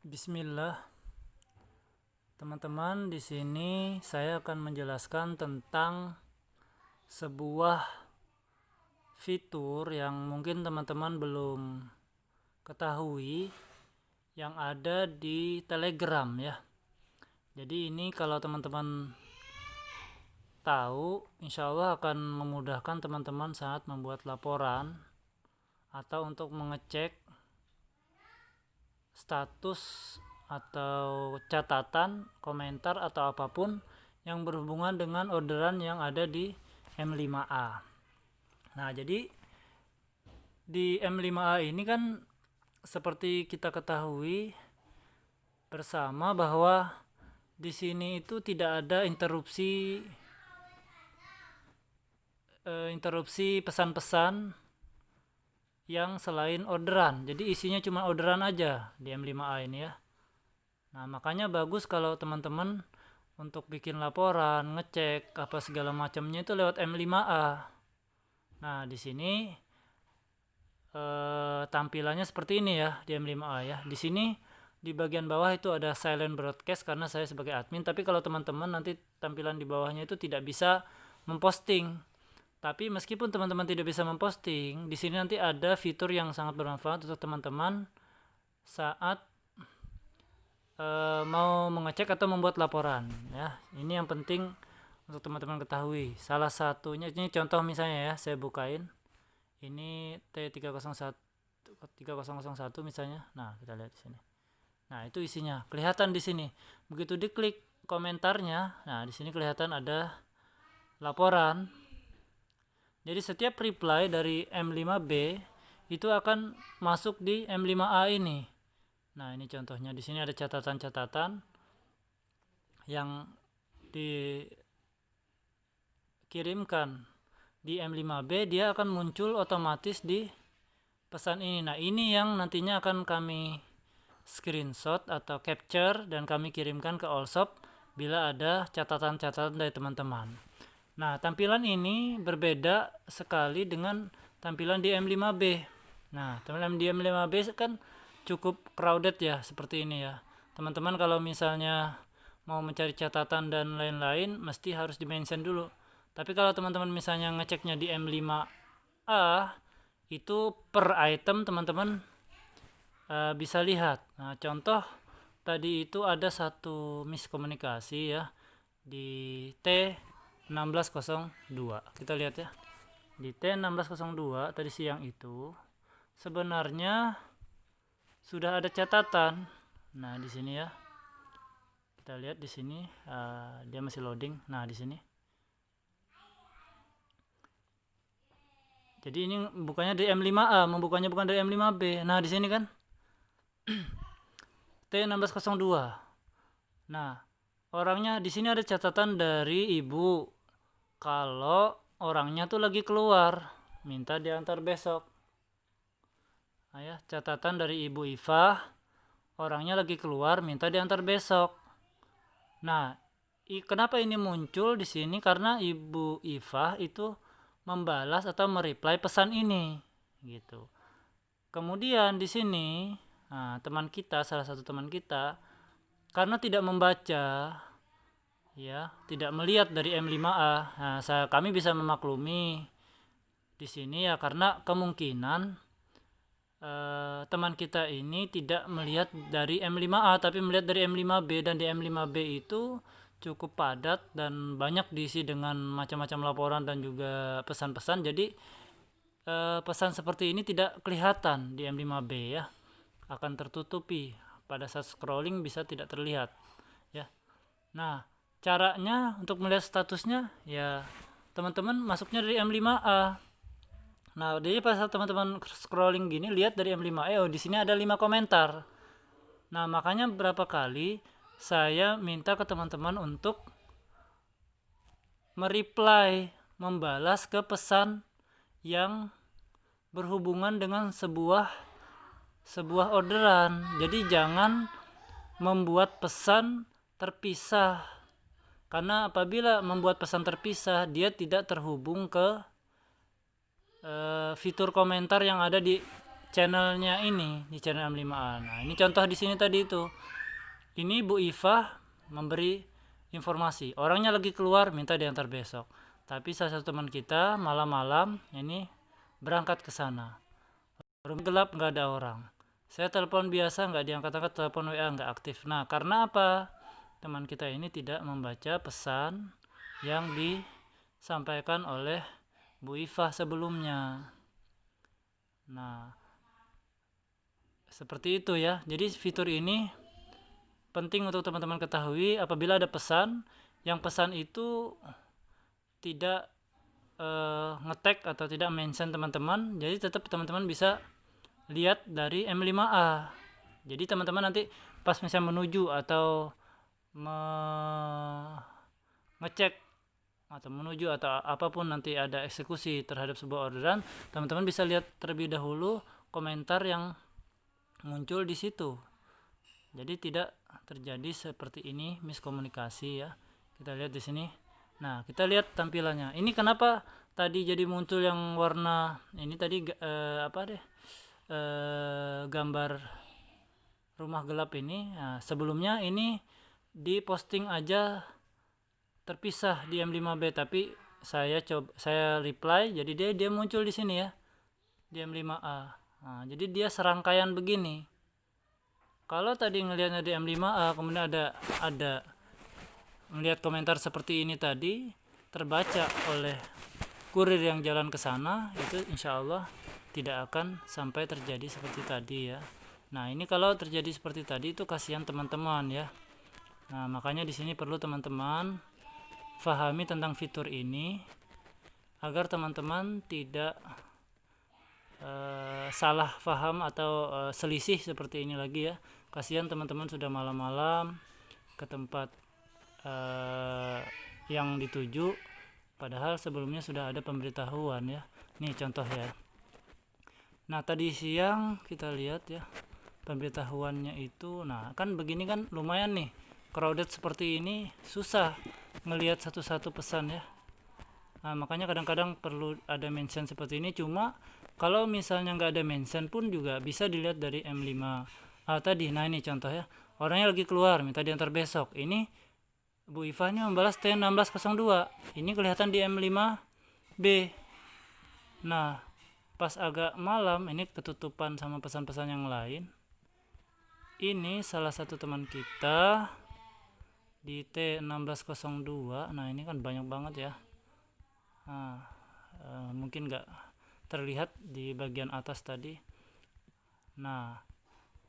Bismillah, teman-teman. Di sini saya akan menjelaskan tentang sebuah fitur yang mungkin teman-teman belum ketahui yang ada di Telegram ya. Jadi ini kalau teman-teman tahu, insya Allah akan memudahkan teman-teman saat membuat laporan atau untuk mengecek status atau catatan, komentar atau apapun yang berhubungan dengan orderan yang ada di M5A. Nah, jadi di M5A ini kan seperti kita ketahui bersama bahwa di sini itu tidak ada interupsi pesan-pesan yang selain orderan. Jadi isinya cuma orderan aja di M5A ini ya. Nah, makanya bagus kalau teman-teman untuk bikin laporan, ngecek apa segala macamnya itu lewat M5A. Nah, di sini tampilannya seperti ini ya di M5A ya. Di sini di bagian bawah itu ada silent broadcast karena saya sebagai admin, tapi kalau teman-teman nanti tampilan di bawahnya itu tidak bisa memposting. Tapi meskipun teman-teman tidak bisa memposting, di sini nanti ada fitur yang sangat bermanfaat untuk teman-teman saat mau mengecek atau membuat laporan ya. Ini yang penting untuk teman-teman ketahui. Salah satunya ini contoh misalnya ya, saya bukain. Ini T3001 misalnya. Nah, kita lihat di sini. Nah, itu isinya. Kelihatan di sini. Begitu diklik komentarnya, nah di sini kelihatan ada laporan. Jadi setiap reply dari M5B itu akan masuk di M5A ini. Nah, ini contohnya. Di sini ada catatan-catatan yang dikirimkan di M5B, dia akan muncul otomatis di pesan ini. Nah, ini yang nantinya akan kami screenshot atau capture dan kami kirimkan ke Allshop bila ada catatan-catatan dari teman-teman. Nah, tampilan ini berbeda sekali dengan tampilan di M5B. Nah, tampilan di M5B kan cukup crowded ya, seperti ini ya. Teman-teman kalau misalnya mau mencari catatan dan lain-lain, mesti harus di-mention dulu. Tapi kalau teman-teman misalnya ngeceknya di M5A, itu per item teman-teman bisa lihat. Nah, contoh tadi itu ada satu miskomunikasi ya di T1602. Kita lihat ya. Di T1602 tadi siang itu sebenarnya sudah ada catatan. Nah, di sini ya. Kita lihat di sini dia masih loading. Nah, di sini. Jadi ini bukanya di M5A, membukanya bukan dari M5B. Nah, di sini kan T1602. Nah, orangnya di sini ada catatan dari ibu. Kalau orangnya tuh lagi keluar, minta diantar besok. Nah ya, catatan dari Ibu Ifah, orangnya lagi keluar, minta diantar besok. Nah, kenapa ini muncul di sini? Karena Ibu Ifah itu membalas atau mereply pesan ini, gitu. Kemudian di sini, teman kita, salah satu teman kita, karena tidak membaca ya, tidak melihat dari M5A. Nah, kami bisa memaklumi di sini ya, karena kemungkinan teman kita ini tidak melihat dari M5A tapi melihat dari M5B, dan di M5B itu cukup padat dan banyak diisi dengan macam-macam laporan dan juga pesan-pesan. Jadi pesan seperti ini tidak kelihatan di M5B ya, akan tertutupi pada saat scrolling, bisa tidak terlihat ya. Nah, caranya untuk melihat statusnya ya teman-teman masuknya dari M5A. Nah, jadi pas teman-teman scrolling gini lihat dari M5A, oh di sini ada 5 komentar. Nah, makanya berapa kali saya minta ke teman-teman untuk mereply, membalas ke pesan yang berhubungan dengan sebuah orderan. Jadi jangan membuat pesan terpisah. Karena apabila membuat pesan terpisah, dia tidak terhubung ke fitur komentar yang ada di channelnya ini, di channel M5A. Nah, ini contoh di sini tadi itu. Ini Bu Iva memberi informasi, orangnya lagi keluar minta diantar besok. Tapi salah satu teman kita malam-malam ini berangkat ke sana. Rumah gelap, nggak ada orang. Saya telepon biasa, nggak diangkat-angkat, telepon WA nggak aktif. Nah, karena apa? Teman kita ini tidak membaca pesan yang disampaikan oleh Bu Iva sebelumnya. Nah, seperti itu ya. Jadi fitur ini penting untuk teman-teman ketahui apabila ada pesan, yang pesan itu tidak ngetek atau tidak mention teman-teman, jadi tetap teman-teman bisa lihat dari M5A. Jadi teman-teman nanti pas misalnya menuju atau ngecek atau menuju atau apapun nanti ada eksekusi terhadap sebuah orderan, teman-teman bisa lihat terlebih dahulu komentar yang muncul di situ. Jadi tidak terjadi seperti ini miskomunikasi ya. Kita lihat di sini. Nah, kita lihat tampilannya. Ini kenapa tadi jadi muncul yang warna ini tadi gambar rumah gelap ini. Nah, sebelumnya ini diposting aja terpisah di M5B, tapi saya reply jadi dia muncul di sini ya di M5A. Nah, jadi dia serangkaian begini. Kalau tadi ngelihatnya di M5A kemudian ada melihat komentar seperti ini tadi terbaca oleh kurir yang jalan ke sana, itu insya Allah tidak akan sampai terjadi seperti tadi ya. Nah, ini kalau terjadi seperti tadi itu kasihan teman-teman ya. Nah, makanya di sini perlu teman-teman fahami tentang fitur ini agar teman-teman tidak salah paham atau selisih seperti ini lagi ya. Kasihan teman-teman sudah malam-malam ke tempat yang dituju, padahal sebelumnya sudah ada pemberitahuan ya. Nih contoh ya. Nah, tadi siang kita lihat ya pemberitahuannya itu. Nah, kan begini kan lumayan nih crowded seperti ini, susah ngelihat satu-satu pesan ya. Nah, makanya kadang-kadang perlu ada mention seperti ini. Cuma kalau misalnya nggak ada mention pun juga bisa dilihat dari M5A tadi. Nah, ini contoh ya, orangnya lagi keluar minta diantar besok. Ini Bu Iva ini membalas T1602, ini kelihatan di M5B. Nah, pas agak malam ini ketutupan sama pesan-pesan yang lain. Ini salah satu teman kita di T1602. Nah, ini kan banyak banget ya. Nah, mungkin nggak terlihat di bagian atas tadi. Nah,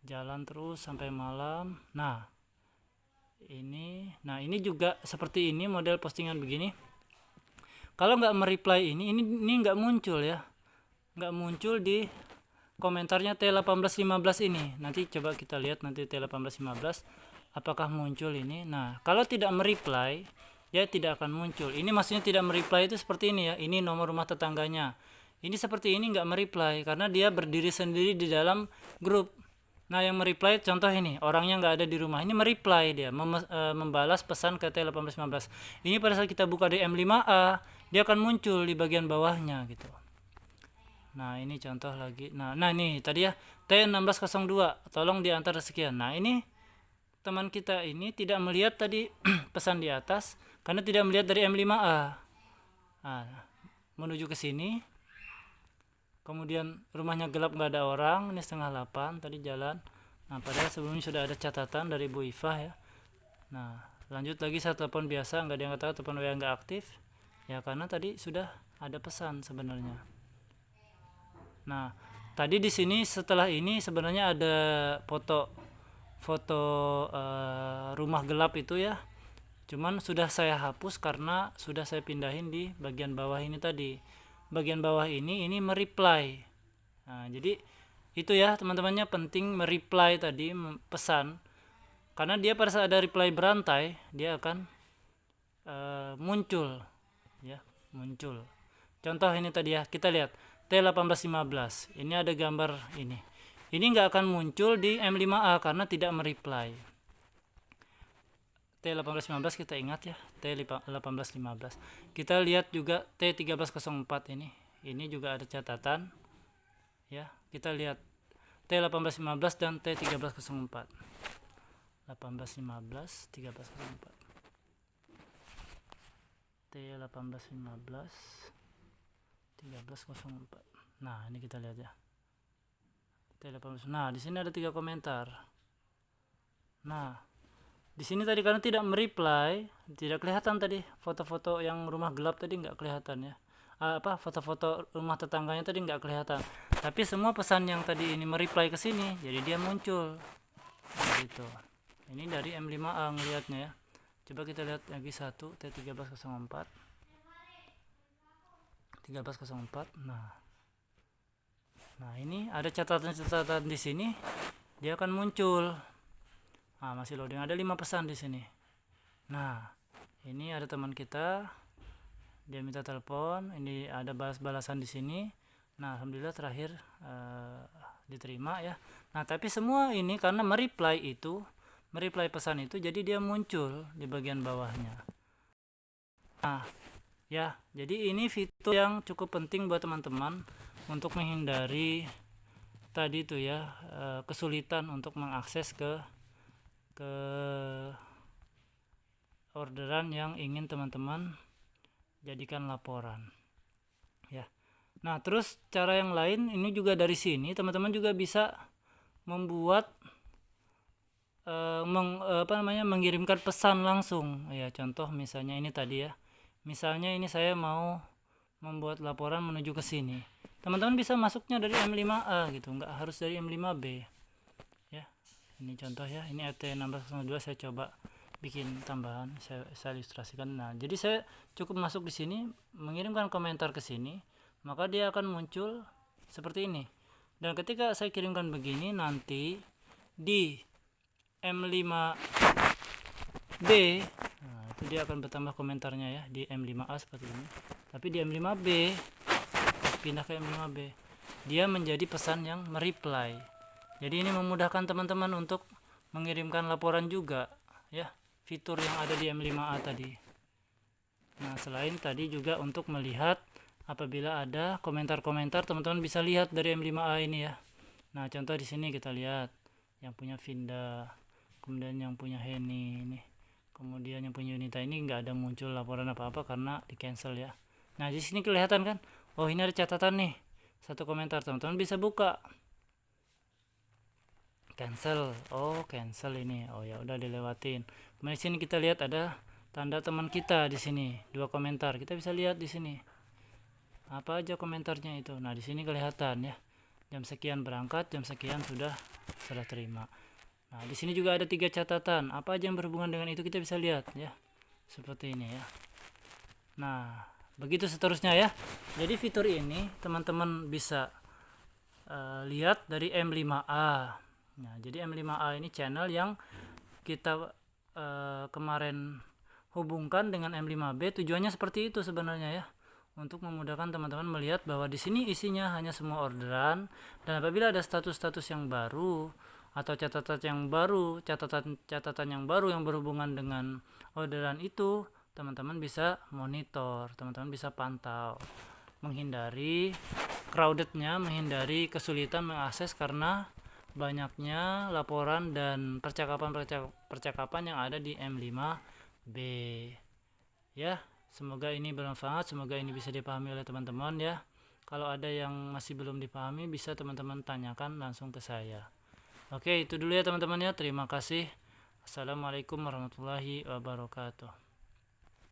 jalan terus sampai malam. Nah, ini juga seperti ini model postingan begini. Kalau nggak mereply ini nggak muncul ya, nggak muncul di komentarnya T1815 ini. Nanti coba kita lihat nanti T1815 apakah muncul ini. Nah, kalau tidak mereply ya tidak akan muncul. Ini maksudnya tidak mereply itu seperti ini ya. Ini nomor rumah tetangganya. Ini seperti ini nggak mereply karena dia berdiri sendiri di dalam grup. Nah, yang mereply contoh ini orangnya nggak ada di rumah. Ini mereply dia membalas pesan ke T1815. Ini pada saat kita buka di M5A dia akan muncul di bagian bawahnya gitu. Nah, ini contoh lagi. Nah ini tadi ya T1602 tolong diantar sekian. Nah, ini teman kita ini tidak melihat tadi pesan di atas karena tidak melihat dari M5A. Nah, menuju ke sini, kemudian rumahnya gelap nggak ada orang. Ini 7:30 tadi jalan. Nah, padahal sebelumnya sudah ada catatan dari Bu Iva ya. Nah, lanjut lagi saya telepon biasa nggak diangkat, telepon WA nggak aktif ya karena tadi sudah ada pesan sebenarnya. Nah, tadi di sini setelah ini sebenarnya ada foto rumah gelap itu ya. Cuman sudah saya hapus karena sudah saya pindahin di bagian bawah ini tadi. Bagian bawah ini mereply. Nah, jadi itu ya teman-temannya penting mereply tadi pesan. Karena dia pada saat ada reply berantai, dia akan muncul ya, muncul. Contoh ini tadi ya, kita lihat T1815. Ini ada gambar ini. Ini nggak akan muncul di M5A karena tidak mereply. T1815 kita ingat ya, T1815. Kita lihat juga T1304 ini. Ini juga ada catatan. Ya, kita lihat T1815 dan T1304. 1815 1304. T1815 1304. Nah, ini kita lihat ya. T18. Nah, di sini ada 3 komentar. Nah, di sini tadi karena tidak mereply, tidak kelihatan tadi foto-foto yang rumah gelap tadi nggak kelihatan ya. Foto-foto rumah tetangganya tadi nggak kelihatan. Tapi semua pesan yang tadi ini mereply ke sini, jadi dia muncul. Gitu. Ini dari M5A ngelihatnya ya. Coba kita lihat lagi satu T1304. 1304. Nah, ini ada catatan-catatan di sini, dia akan muncul. Nah, masih loading, ada 5 pesan di sini. Nah, ini ada teman kita, dia minta telepon, ini ada balas-balasan di sini. Nah, alhamdulillah terakhir diterima ya. Nah, tapi semua ini karena mereply pesan itu, jadi dia muncul di bagian bawahnya. Nah, ya, jadi ini fitur yang cukup penting buat teman-teman untuk menghindari tadi itu ya, kesulitan untuk mengakses ke orderan yang ingin teman-teman jadikan laporan ya. Nah, terus cara yang lain ini juga dari sini teman-teman juga bisa membuat mengirimkan pesan langsung ya. Contoh misalnya ini tadi ya, misalnya ini saya mau membuat laporan menuju ke sini, teman-teman bisa masuknya dari M5A gitu, nggak harus dari M5B ya. Ini contoh ya, ini RT1602 saya coba bikin tambahan, saya ilustrasikan. Nah, jadi saya cukup masuk di sini, mengirimkan komentar ke sini, maka dia akan muncul seperti ini. Dan ketika saya kirimkan begini, nanti di M5B, nah, itu dia akan bertambah komentarnya ya, di M5A seperti ini. Tapi di M5B, pindah ke M5B, dia menjadi pesan yang mereply. Jadi ini memudahkan teman-teman untuk mengirimkan laporan juga ya, fitur yang ada di M5A tadi. Nah, selain tadi juga untuk melihat apabila ada komentar-komentar, teman-teman bisa lihat dari M5A ini ya. Nah, contoh di sini kita lihat yang punya Vinda, kemudian yang punya Heni ini, kemudian yang punya Unita ini nggak ada muncul laporan apa-apa karena di cancel ya. Nah, di sini kelihatan kan, oh ini ada catatan nih, satu komentar, teman-teman bisa buka, cancel, oh cancel ini, oh ya udah dilewatin. Kemudian di sini kita lihat ada tanda teman kita di sini, 2 komentar, kita bisa lihat di sini apa aja komentarnya itu. Nah, di sini kelihatan ya, jam sekian berangkat, jam sekian sudah serah terima. Nah, di sini juga ada 3 catatan, apa aja yang berhubungan dengan itu kita bisa lihat ya, seperti ini ya. Nah, begitu seterusnya ya. Jadi fitur ini teman-teman bisa lihat dari M5A. Nah, jadi M5A ini channel yang kita kemarin hubungkan dengan M5B. Tujuannya seperti itu sebenarnya ya, untuk memudahkan teman-teman melihat bahwa di sini isinya hanya semua orderan, dan apabila ada status-status yang baru atau catatan yang baru yang berhubungan dengan orderan itu, teman-teman bisa monitor, teman-teman bisa pantau, menghindari crowdednya, menghindari kesulitan mengakses karena banyaknya laporan dan percakapan yang ada di M5B ya. Semoga ini bermanfaat, semoga ini bisa dipahami oleh teman-teman ya. Kalau ada yang masih belum dipahami, bisa teman-teman tanyakan langsung ke saya. Oke, itu dulu ya teman-teman ya. Terima kasih. Assalamualaikum warahmatullahi wabarakatuh.